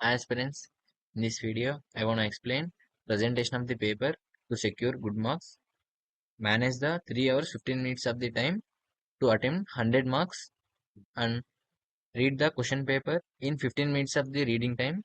Aspirants, in this video, I want to explain presentation of the paper to secure good marks, manage the 3 hours 15 minutes of the time to attempt 100 marks, and read the question paper in 15 minutes of the reading time,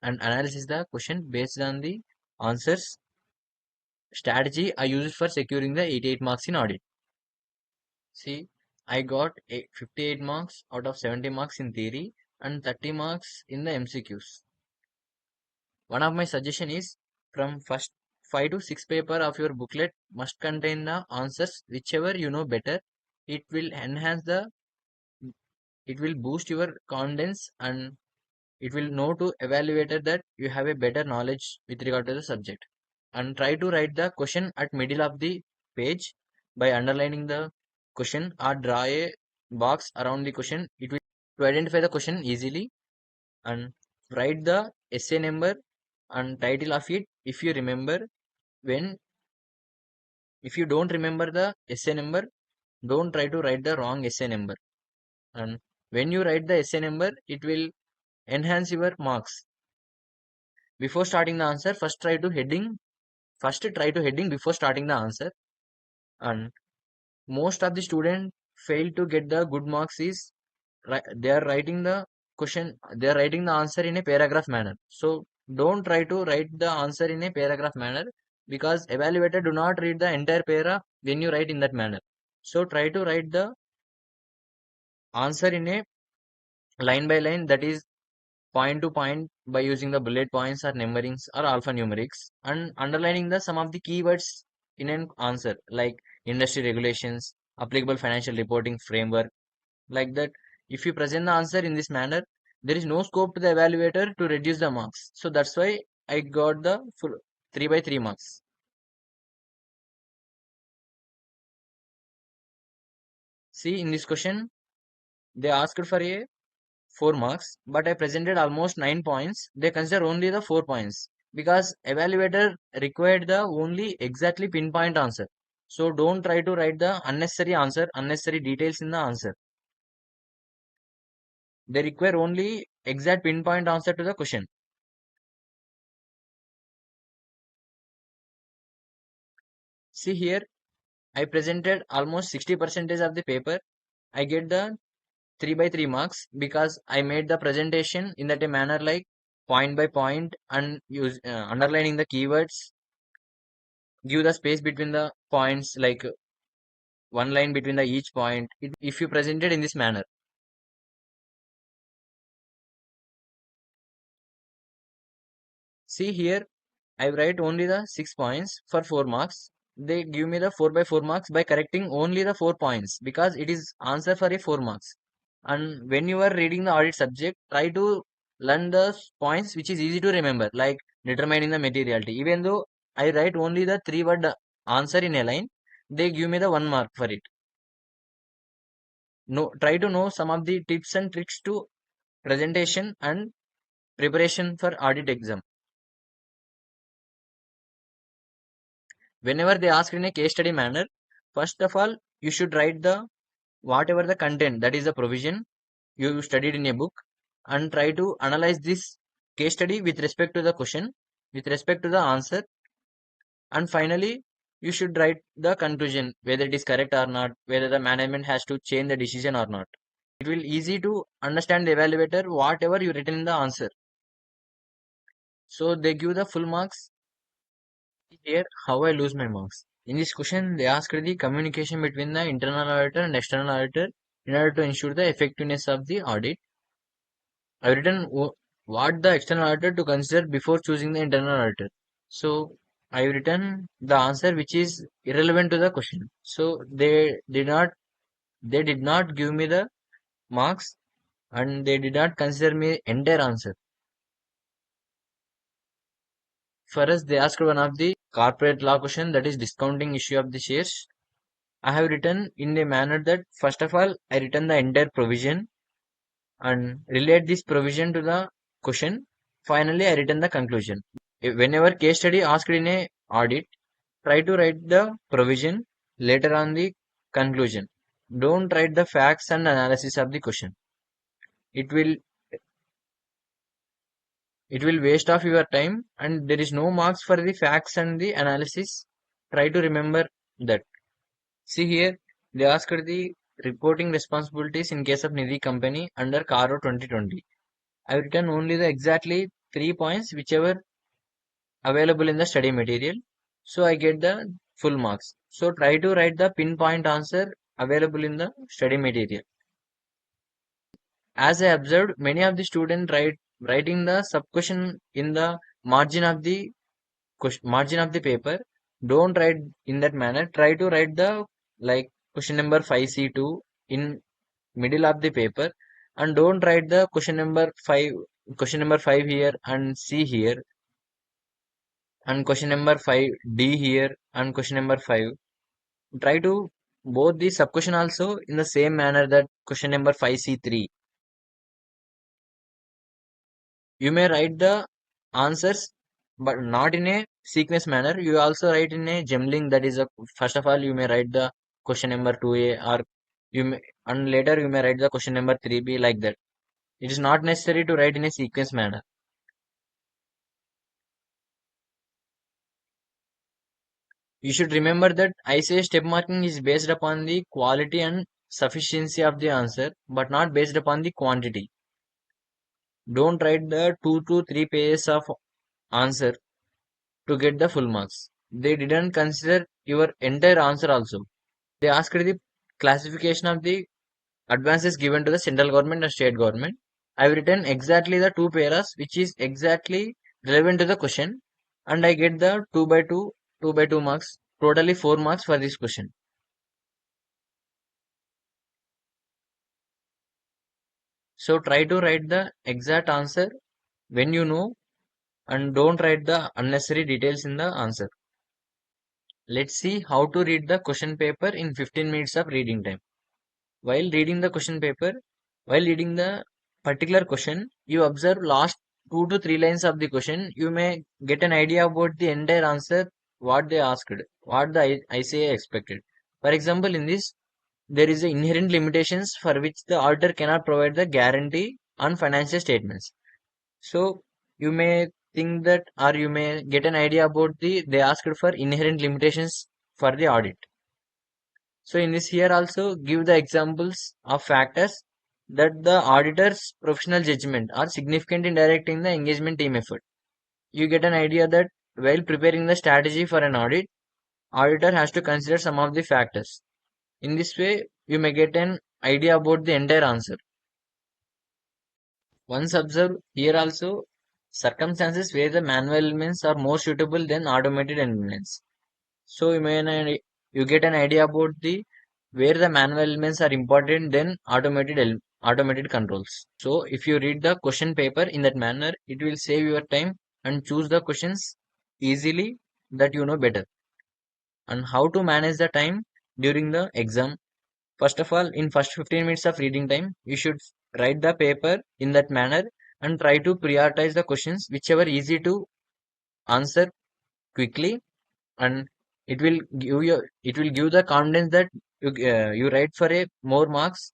and analyze the question based on the answers. Strategy I used for securing the 88 marks in audit. See, I got 58 marks out of 70 marks in theory and 30 marks in the MCQs. One of my suggestion is from first 5 to 6 paper of your booklet must contain the answers whichever you know better. It will it will boost your confidence, and it will know to evaluator that you have a better knowledge with regard to the subject. And try to write the question at middle of the page by underlining the question or draw a box around the question. It will to identify the question easily, and write the essay number and title of it if you remember. When if you don't remember the essay number, don't try to write the wrong essay number. And when you write the essay number, it will enhance your marks. Before starting the answer, first try to heading before starting the answer. And most of the student fail to get the good marks is they are writing the question, they are writing the answer in a paragraph manner. So don't try to write the answer in a paragraph manner, because evaluator do not read the entire paragraph when you write in that manner. So try to write the answer in a line by line, that is point to point, by using the bullet points or numberings or alphanumerics, and underlining the some of the keywords in an answer, like industry regulations, applicable financial reporting framework, like that. If you present the answer in this manner, there is no scope to the evaluator to reduce the marks. So that's why I got the full 3 by 3 marks. See, in this question, they asked for a 4 marks, but I presented almost 9 points. They consider only the 4 points because evaluator required the only exactly pinpoint answer. So don't try to write the unnecessary answer, unnecessary details in the answer. They require only exact pinpoint answer to the question. See here, I presented almost 60% of the paper. I get the 3 by 3 marks because I made the presentation in that a manner like point by point, and use underlining the keywords, give the space between the points, like one line between the each point, if you present it in this manner. See here, I write only the 6 points for 4 marks. They give me the 4 by 4 marks by correcting only the 4 points because it is answer for a 4 marks. And when you are reading the audit subject, try to learn the points which is easy to remember, like determining the materiality. Even though I write only the 3 word answer in a line, they give me the 1 mark for it. No, try to know some of the tips and tricks to presentation and preparation for audit exam. Whenever they ask in a case study manner, first of all, you should write the whatever the content, that is the provision you studied in a book, and try to analyze this case study with respect to the question, with respect to the answer, and finally you should write the conclusion, whether it is correct or not, whether the management has to change the decision or not. It will easy to understand the evaluator whatever you written in the answer. So they give the full marks. Here, how I lose my marks. In this question, they asked the communication between the internal auditor and external auditor in order to ensure the effectiveness of the audit. I've written what the external auditor to consider before choosing the internal auditor. So I've written the answer which is irrelevant to the question. So they did not give me the marks, and they did not consider me entire answer. For us, they asked one of the corporate law question, that is discounting issue of the shares. I have written in a manner that first of all I written the entire provision and relate this provision to the question. Finally, I written the conclusion. Whenever case study asked in a audit, try to write the provision, later on the conclusion. Don't write the facts and analysis of the question. It will It will waste of your time and there is no marks for the facts and the analysis. Try to remember that. See here, they asked the reporting responsibilities in case of Nidhi company under Caro 2020. I have written only the exactly 3 points whichever available in the study material. So I get the full marks. So try to write the pinpoint answer available in the study material. As I observed, many of the students writing the sub question in the margin of the margin of the paper. Don't write in that manner. Try to write the like question number 5C2 in middle of the paper, and don't write the question number 5 here and C here, and question number 5 D here and question number 5. Try to both the sub question also in the same manner that question number 5C3. You may write the answers, but not in a sequence manner. You also write in a jumbling. That is, first of all, you may write the question number 2A, or and later you may write the question number 3B, like that. It is not necessary to write in a sequence manner. You should remember that I say step marking is based upon the quality and sufficiency of the answer, but not based upon the quantity. Don't write the 2 to 3 pages of answer to get the full marks. They didn't consider your entire answer also. They asked the classification of the advances given to the central government and state government. I've written exactly the two paras which is exactly relevant to the question, and I get the 2 by 2 marks, totally 4 marks for this question. So try to write the exact answer when you know, and don't write the unnecessary details in the answer. Let's see how to read the question paper in 15 minutes of reading time. While reading the question paper, while reading the particular question, you observe last 2 to 3 lines of the question. You may get an idea about the entire answer, what they asked, what the ICA expected. For example, in this, there is a inherent limitations for which the auditor cannot provide the guarantee on financial statements. So you may think that, or you may get an idea about they asked for inherent limitations for the audit. So in this here also give the examples of factors that the auditor's professional judgment are significant in directing the engagement team effort. You get an idea that while preparing the strategy for an audit, auditor has to consider some of the factors. In this way, you may get an idea about the entire answer. Once observe here also circumstances where the manual elements are more suitable than automated elements. So you get an idea about the where the manual elements are important than automated controls. So if you read the question paper in that manner, it will save your time and choose the questions easily that you know better. And how to manage the time during the exam. First of all, in first 15 minutes of reading time, you should write the paper in that manner and try to prioritize the questions whichever easy to answer quickly, and it will give the confidence that you write for a more marks,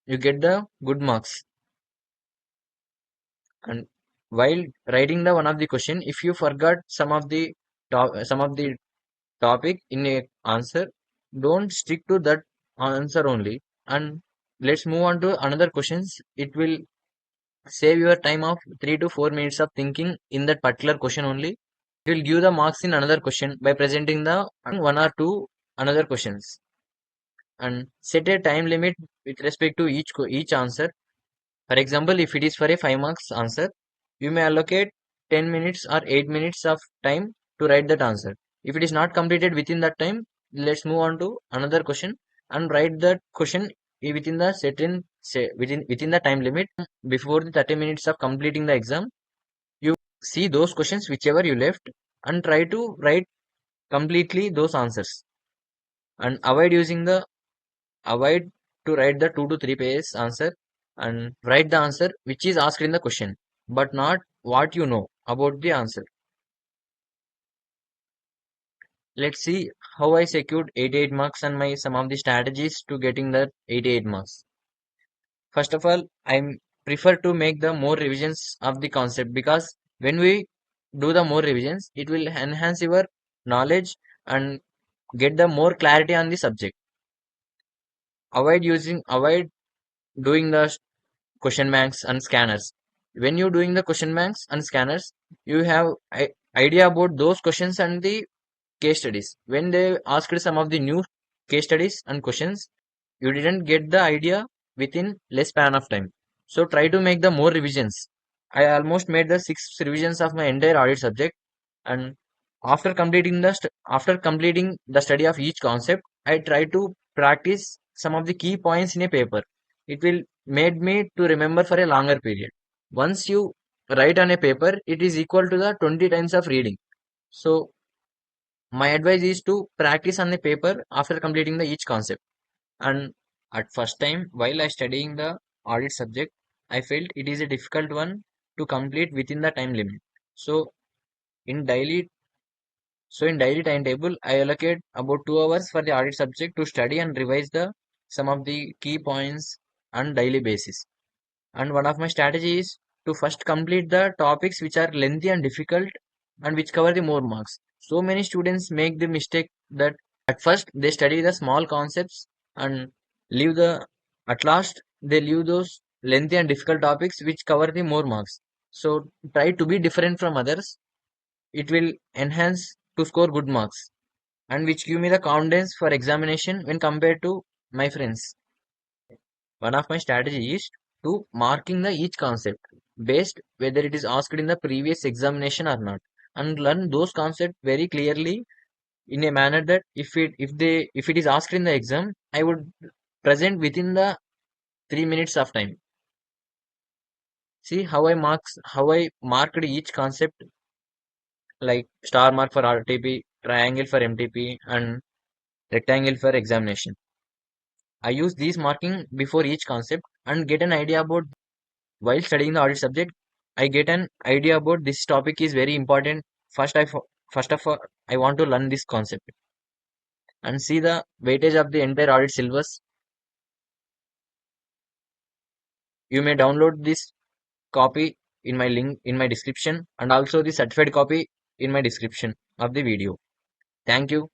you get the good marks. And while writing the one of the question, if you forgot some of the topic in a answer, don't stick to that answer only, and let's move on to another questions. It will save your time of 3 to 4 minutes of thinking in that particular question only. It will give the marks in another question by presenting the one or two another questions, and set a time limit with respect to each answer. For example, if it is for a 5 marks answer, you may allocate 10 minutes or 8 minutes of time to write that answer. If it is not completed within that time, let's move on to another question and write that question within the within the time limit before the 30 minutes of completing the exam. You see those questions whichever you left and try to write completely those answers, and avoid to write the 2 to 3 pages answer, and write the answer which is asked in the question, but not what you know about the answer. Let's see how I secured 88 marks and my some of the strategies to getting that 88 marks. First of all, I prefer to make the more revisions of the concept, because When we do the more revisions, it will enhance your knowledge and get the more clarity on the subject. Avoid doing the question banks and scanners. When you're doing the question banks and scanners, you have idea about those questions and the case studies. When they asked some of the new case studies and questions, you didn't get the idea within less span of time. So try to make the more revisions. I almost made the 6 revisions of my entire audit subject, and after completing the study of each concept, I try to practice some of the key points in a paper. It will made me to remember for a longer period. Once you write on a paper, it is equal to the 20 times of reading. So my advice is to practice on the paper after completing the each concept. And at first time, while I studying the audit subject, I felt it is a difficult one to complete within the time limit. So in daily in daily timetable, I allocate about 2 hours for the audit subject to study and revise the some of the key points on daily basis. And one of my strategies is to first complete the topics which are lengthy and difficult and which cover the more marks. So many students make the mistake that at first they study the small concepts and leave the at last they leave those lengthy and difficult topics which cover the more marks. So try to be different from others. It will enhance to score good marks and which give me the confidence for examination when compared to my friends. One of my strategy is to marking the each concept based whether it is asked in the previous examination or not, and learn those concepts very clearly in a manner that if it is asked in the exam, I would present within the 3 minutes of time. See how I marked each concept, like star mark for RTP, triangle for MTP, and rectangle for examination. I use these marking before each concept and get an idea about. While studying the audit subject, I get an idea about this topic is very important. First of all, I want to learn this concept and see the weightage of the entire audit syllabus. You may download this copy in my link in my description, and also the certified copy in my description of the video. Thank you.